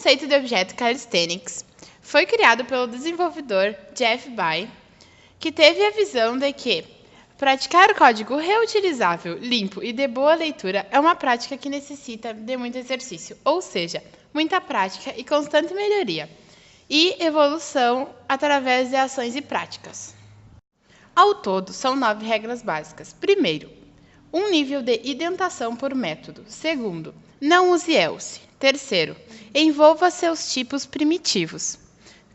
conceito de objeto calisthenics foi criado pelo desenvolvedor Jeff Bye, que teve a visão de que praticar código reutilizável, limpo e de boa leitura é uma prática que necessita de muito exercício, ou seja, muita prática e constante melhoria, e evolução através de ações e práticas. Ao todo, são 9 regras básicas. Primeiro, um nível de indentação por método. Segundo, não use else. Terceiro, envolva seus tipos primitivos.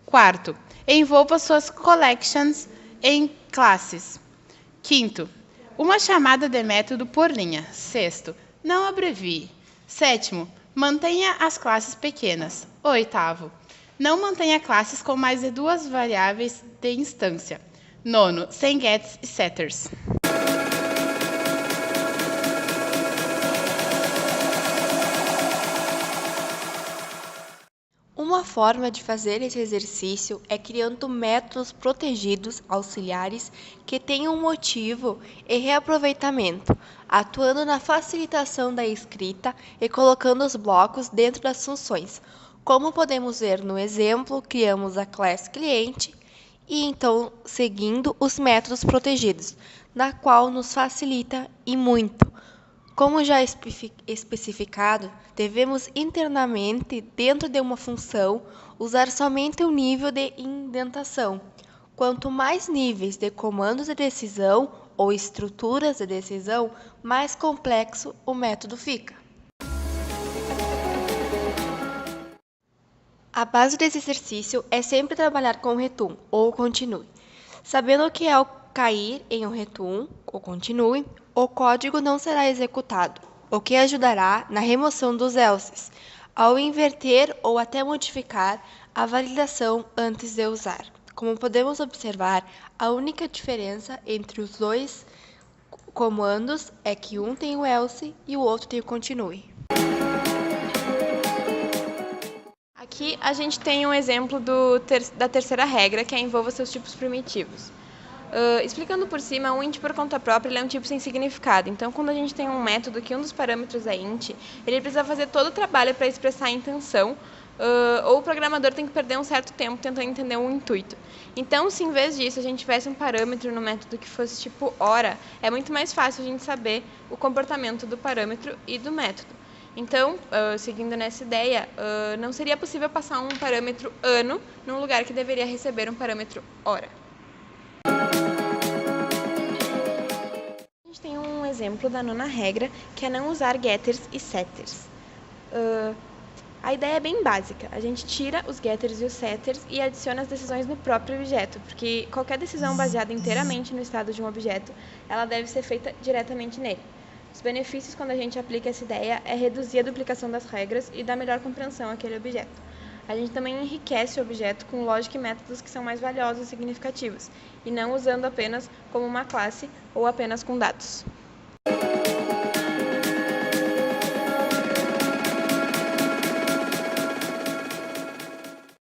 Quarto, envolva suas collections em classes. Quinto, uma chamada de método por linha. Sexto, não abrevie. Sétimo, mantenha as classes pequenas. Oitavo, não mantenha classes com mais de 2 variáveis de instância. Nono, sem gets e setters. Uma forma de fazer esse exercício é criando métodos protegidos auxiliares que tenham motivo e reaproveitamento, atuando na facilitação da escrita e colocando os blocos dentro das funções. Como podemos ver no exemplo, criamos a classe cliente e então seguindo os métodos protegidos, na qual nos facilita e muito. Como já especificado, devemos internamente, dentro de uma função, usar somente o nível de indentação. Quanto mais níveis de comandos de decisão ou estruturas de decisão, mais complexo o método fica. A base desse exercício é sempre trabalhar com o return ou continue, sabendo que ao cair em um return ou continue, o código não será executado, o que ajudará na remoção dos elses, ao inverter ou até modificar a validação antes de usar. Como podemos observar, a única diferença entre os dois comandos é que um tem o else e o outro tem o continue. Aqui a gente tem um exemplo da terceira regra, que é envolva seus tipos primitivos. Explicando por cima, o int por conta própria ele é um tipo sem significado. Então, quando a gente tem um método que um dos parâmetros é int, ele precisa fazer todo o trabalho para expressar a intenção, ou o programador tem que perder um certo tempo tentando entender o intuito. Então, se em vez disso a gente tivesse um parâmetro no método que fosse tipo hora, é muito mais fácil a gente saber o comportamento do parâmetro e do método. Então, seguindo nessa ideia, não seria possível passar um parâmetro ano num lugar que deveria receber um parâmetro hora. A gente tem um exemplo da nona regra, que é não usar getters e setters. A ideia é bem básica. A gente tira os getters e os setters e adiciona as decisões no próprio objeto, porque qualquer decisão baseada inteiramente no estado de um objeto, ela deve ser feita diretamente nele. Os benefícios quando a gente aplica essa ideia é reduzir a duplicação das regras e dar melhor compreensão àquele objeto. A gente também enriquece o objeto com lógica e métodos que são mais valiosos e significativos, e não usando apenas como uma classe ou apenas com dados.